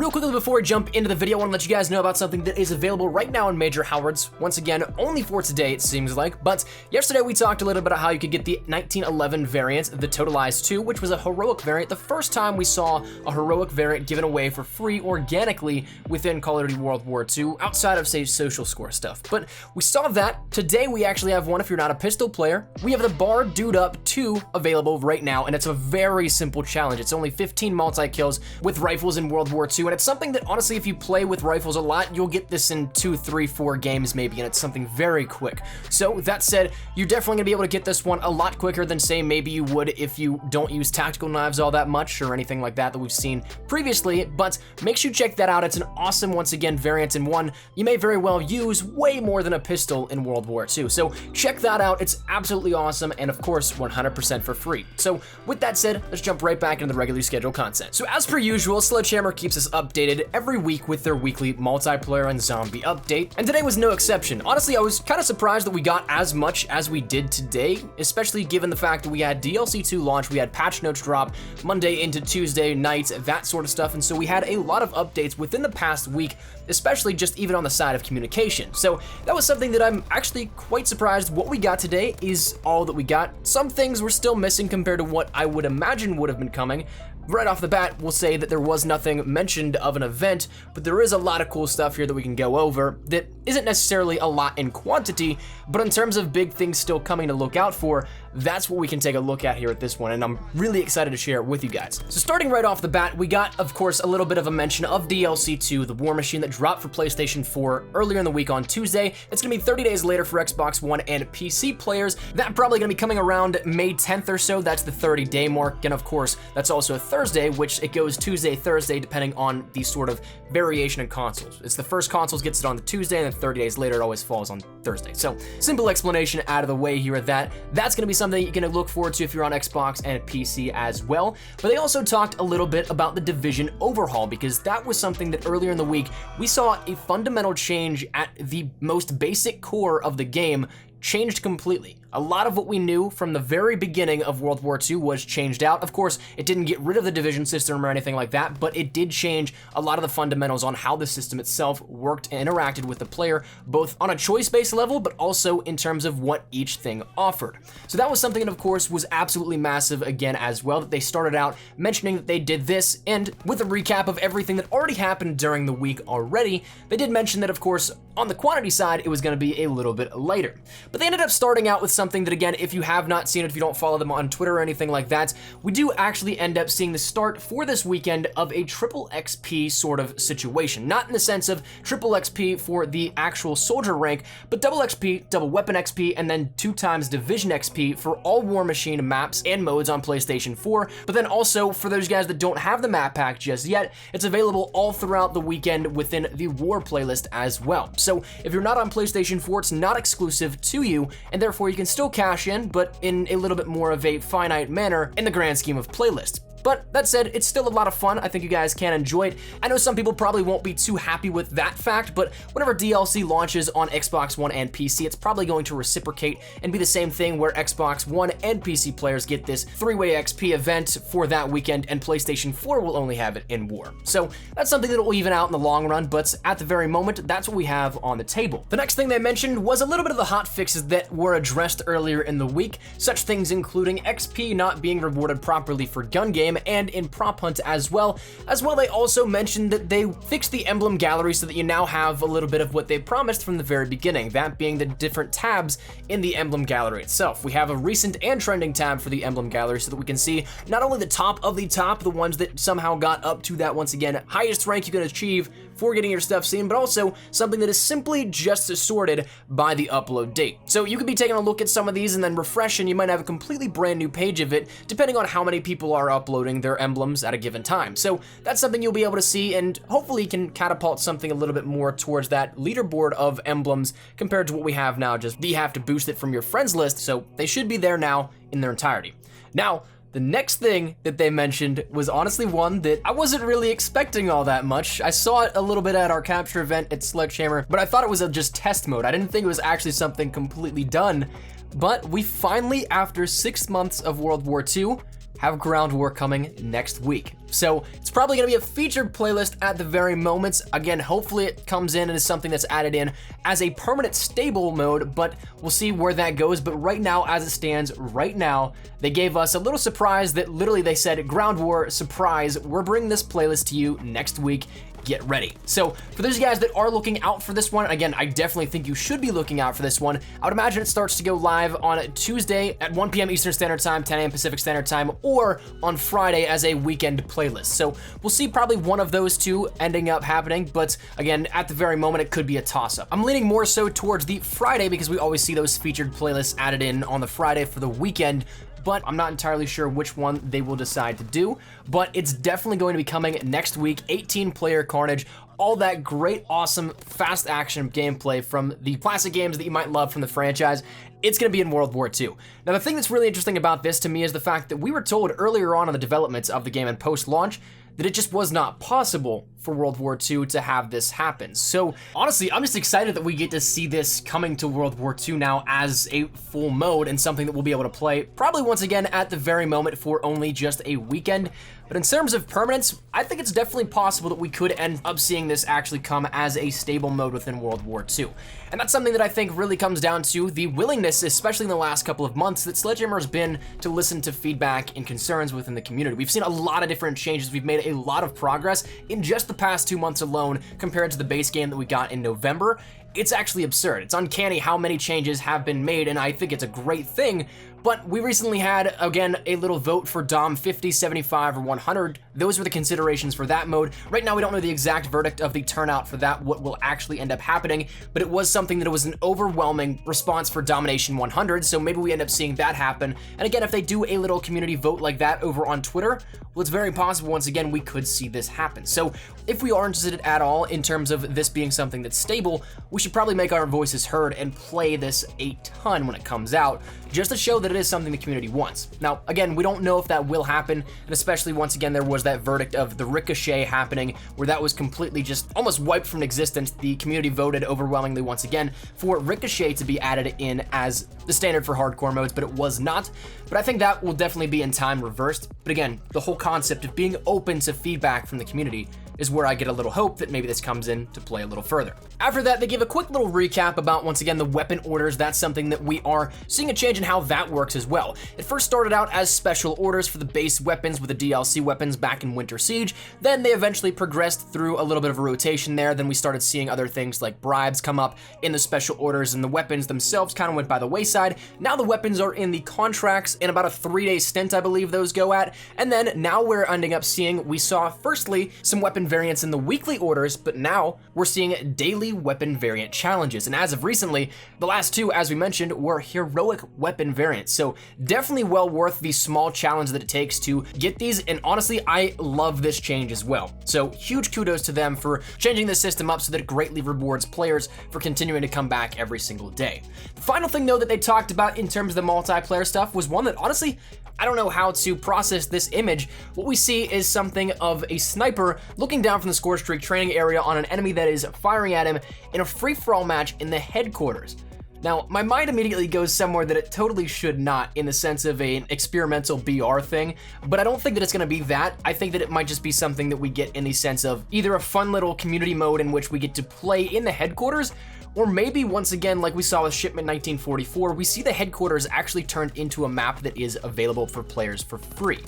Real quickly before I jump into the video, I want to let you guys know about something that is available right now in Major Howards. Once again, only for today it seems like, but yesterday we talked a little bit about how you could get the 1911 variant, the Totalized 2, which was a heroic variant. The first time we saw a heroic variant given away for free organically within Call of Duty World War II, outside of, say, social score stuff. But we saw that. Today we actually have one if you're not a pistol player. We have the Bar Dude Up 2 available right now, and it's a very simple challenge. It's only 15 multi-kills with rifles in World War II, and it's something that honestly, if you play with rifles a lot, you'll get this in 2, 3, 4 games maybe, and it's something very quick. So with that said, you're definitely gonna be able to get this one a lot quicker than, say, maybe you would if you don't use tactical knives all that much or anything like that we've seen previously, but make sure you check that out. It's an awesome, once again, variant, and one you may very well use way more than a pistol in World War II. So check that out. It's absolutely awesome, and of course, 100% for free. So with that said, let's jump right back into the regularly scheduled content. So as per usual, Sledgehammer keeps us updated every week with their weekly multiplayer and zombie update, and today was no exception. Honestly, I was kind of surprised that we got as much as we did today, especially given the fact that we had DLC 2 launch, we had patch notes drop Monday into Tuesday night, that sort of stuff, and so we had a lot of updates within the past week, especially just even on the side of communication. So that was something that I'm actually quite surprised. What we got today is all that we got. Some things were still missing compared to what I would imagine would have been coming. Right off the bat, we'll say that there was nothing mentioned of an event, but there is a lot of cool stuff here that we can go over that isn't necessarily a lot in quantity, but in terms of big things still coming to look out for, that's what we can take a look at here at this one, and I'm really excited to share it with you guys. So starting right off the bat, we got, of course, a little bit of a mention of DLC 2, the War Machine that dropped for PlayStation 4 earlier in the week on Tuesday. It's gonna be 30 days later for Xbox One and PC players. That's probably gonna be coming around May 10th or so. That's the 30-day mark, and of course, that's also a Thursday, which it goes Tuesday, Thursday, depending on the sort of variation in consoles. It's the first consoles gets it on the Tuesday, and then 30 days later, it always falls on Thursday. So simple explanation out of the way here at that. That's gonna be something you're gonna look forward to if you're on Xbox and PC as well. But they also talked a little bit about the Division overhaul, because that was something that earlier in the week, we saw a fundamental change at the most basic core of the game changed completely. A lot of what we knew from the very beginning of World War II was changed out. Of course, it didn't get rid of the division system or anything like that, but it did change a lot of the fundamentals on how the system itself worked and interacted with the player, both on a choice-based level, but also in terms of what each thing offered. So that was something that, of course, was absolutely massive again as well, that they started out mentioning that they did this, and with a recap of everything that already happened during the week already, they did mention that, of course, on the quantity side, it was gonna be a little bit lighter. But they ended up starting out with something that, again, if you have not seen it, if you don't follow them on Twitter or anything like that, we do actually end up seeing the start for this weekend of a triple XP sort of situation. Not in the sense of triple XP for the actual soldier rank, but double XP, double weapon XP, and then 2 times division XP for all War Machine maps and modes on PlayStation 4. But then also, for those guys that don't have the map pack just yet, it's available all throughout the weekend within the War playlist as well. So if you're not on PlayStation 4, it's not exclusive to you, and therefore you can still cash in, but in a little bit more of a finite manner in the grand scheme of playlists. But that said, it's still a lot of fun. I think you guys can enjoy it. I know some people probably won't be too happy with that fact, but whenever DLC launches on Xbox One and PC, it's probably going to reciprocate and be the same thing where Xbox One and PC players get this 3-way XP event for that weekend, and PlayStation 4 will only have it in War. So that's something that will even out in the long run, but at the very moment, that's what we have on the table. The next thing they mentioned was a little bit of the hotfixes that were addressed earlier in the week, such things including XP not being rewarded properly for gun game and in prop hunt as well. They also mentioned that they fixed the emblem gallery so that you now have a little bit of what they promised from the very beginning, that being the different tabs in the emblem gallery itself. We have a recent and trending tab for the emblem gallery so that we can see not only the top of the top, the ones that somehow got up to that, once again, highest rank you can achieve for getting your stuff seen, but also something that is simply just sorted by the upload date. So you could be taking a look at some of these and then refresh, and you might have a completely brand new page of it, depending on how many people are uploading their emblems at a given time. So that's something you'll be able to see, and hopefully can catapult something a little bit more towards that leaderboard of emblems compared to what we have now, just you have to boost it from your friends list, so they should be there now in their entirety. Now, the next thing that they mentioned was honestly one that I wasn't really expecting all that much. I saw it a little bit at our capture event at Sledgehammer, but I thought it was a just test mode. I didn't think it was actually something completely done. But we finally, after 6 months of World War II, have ground war coming next week. So it's probably going to be a featured playlist at the very moment. Again, hopefully it comes in and is something that's added in as a permanent stable mode, but we'll see where that goes. But right now, as it stands right now, they gave us a little surprise that literally they said, Ground War, surprise, we're bringing this playlist to you next week. Get ready. So for those guys that are looking out for this one, again, I definitely think you should be looking out for this one. I would imagine it starts to go live on Tuesday at 1 p.m. Eastern Standard Time, 10 a.m. Pacific Standard Time, or on Friday as a weekend playlist. So we'll see probably one of those two ending up happening, but again, at the very moment, it could be a toss-up. I'm leaning more so towards the Friday because we always see those featured playlists added in on the Friday for the weekend, but I'm not entirely sure which one they will decide to do. But it's definitely going to be coming next week. 18-player Carnage, all that great, awesome, fast action gameplay from the classic games that you might love from the franchise. It's going to be in World War II. Now, the thing that's really interesting about this to me is the fact that we were told earlier on in the developments of the game and post-launch that it just was not possible for World War II to have this happen. So honestly, I'm just excited that we get to see this coming to World War II now as a full mode and something that we'll be able to play probably once again at the very moment for only just a weekend. But in terms of permanence, I think it's definitely possible that we could end up seeing this actually come as a stable mode within World War II. And that's something that I think really comes down to the willingness, especially in the last couple of months, that Sledgehammer has been to listen to feedback and concerns within the community. We've seen a lot of different changes. We've made a lot of progress in just the past 2 months alone compared to the base game that we got in November. It's actually absurd. It's uncanny how many changes have been made, and I think it's a great thing. But we recently had, again, a little vote for Dom 50, 75, or 100. Those were the considerations for that mode. Right now, we don't know the exact verdict of the turnout for that, what will actually end up happening, but it was something that it was an overwhelming response for Domination 100, so maybe we end up seeing that happen. And again, if they do a little community vote like that over on Twitter, well, it's very possible, once again, we could see this happen. So if we are interested at all in terms of this being something that's stable, we should probably make our voices heard and play this a ton when it comes out, just to show that it is something the community wants. Now, again, we don't know if that will happen, and especially once again, there was that verdict of the Ricochet happening, where that was completely just almost wiped from existence. The community voted overwhelmingly once again for Ricochet to be added in as the standard for hardcore modes, but it was not. But I think that will definitely be in time reversed. But again, the whole concept of being open to feedback from the community is where I get a little hope that maybe this comes in to play a little further. After that, they give a quick little recap about, once again, the weapon orders. That's something that we are seeing a change in how that works as well. It first started out as special orders for the base weapons with the DLC weapons back in Winter Siege. Then they eventually progressed through a little bit of a rotation there. Then we started seeing other things like bribes come up in the special orders, and the weapons themselves kind of went by the wayside. Now the weapons are in the contracts in about a 3-day stint, I believe those go at. And then now we're ending up seeing, we saw firstly some weapon variants in the weekly orders, but now we're seeing daily weapon variant challenges. And as of recently, the last two, as we mentioned, were heroic weapon variants. So definitely well worth the small challenge that it takes to get these. And honestly, I love this change as well. So huge kudos to them for changing the system up so that it greatly rewards players for continuing to come back every single day. The final thing though that they talked about in terms of the multiplayer stuff was one that honestly, I don't know how to process this image. What we see is something of a sniper looking down from the score streak training area on an enemy that is firing at him in a free-for-all match in the headquarters. Now, my mind immediately goes somewhere that it totally should not, in the sense of an experimental BR thing, but I don't think that it's going to be that. I think that it might just be something that we get in the sense of either a fun little community mode in which we get to play in the headquarters, or maybe once again, like we saw with Shipment 1944, we see the headquarters actually turned into a map that is available for players for free.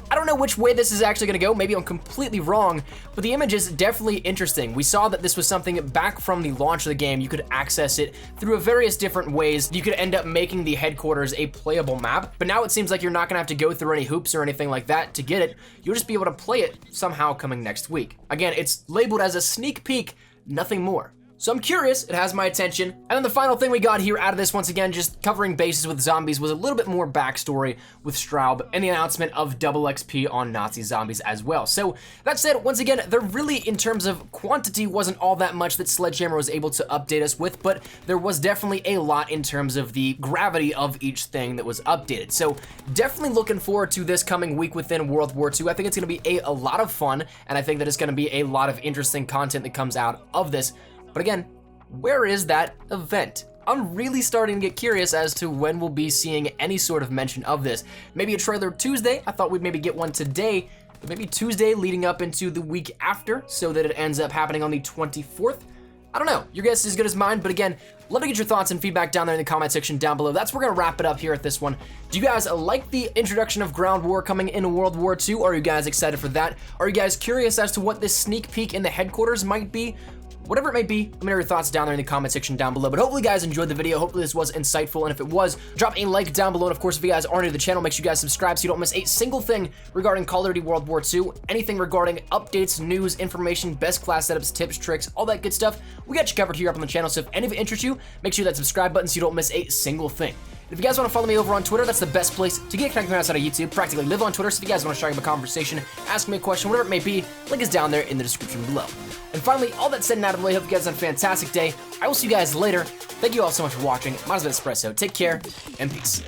I don't know which way this is actually going to go. Maybe I'm completely wrong, but the image is definitely interesting. We saw that this was something back from the launch of the game. You could access it through various different ways. You could end up making the headquarters a playable map, but now it seems like you're not going to have to go through any hoops or anything like that to get it. You'll just be able to play it somehow coming next week. Again, it's labeled as a sneak peek, nothing more. So I'm curious, it has my attention. And then the final thing we got here out of this, once again, just covering bases with zombies, was a little bit more backstory with Straub and the announcement of double XP on Nazi zombies as well. So that said, once again, there really, in terms of quantity, wasn't all that much that Sledgehammer was able to update us with, but there was definitely a lot in terms of the gravity of each thing that was updated. So definitely looking forward to this coming week within World War II. I think it's gonna be a lot of fun, and I think that it's gonna be a lot of interesting content that comes out of this. But again, where is that event? I'm really starting to get curious as to when we'll be seeing any sort of mention of this. Maybe a trailer Tuesday. I thought we'd maybe get one today. maybe Tuesday leading up into the week after, so that it ends up happening on the 24th. I don't know, your guess is as good as mine, but again, love to get your thoughts and feedback down there in the comment section down below. That's where we're gonna wrap it up here at this one. Do you guys like the introduction of ground war coming in World War II? Are you guys excited for that? Are you guys curious as to what this sneak peek in the headquarters might be? Whatever it may be, let me know your thoughts down there in the comment section down below. But hopefully you guys enjoyed the video. Hopefully this was insightful, and if it was, drop a like down below. And of course, if you guys are new to the channel, make sure you guys subscribe so you don't miss a single thing regarding Call of Duty World War II. Anything regarding updates, news, information, best class setups, tips, tricks, all that good stuff, we got you covered here up on the channel. So if any of it interests you, make sure that subscribe button so you don't miss a single thing. If you guys want to follow me over on Twitter, that's the best place to get connected outside of YouTube. Practically live on Twitter, so if you guys want to start up a conversation, ask me a question, whatever it may be, link is down there in the description below. And finally, all that said and out of the way, hope you guys have a fantastic day. I will see you guys later. Thank you all so much for watching. Might as well espresso. Take care and peace.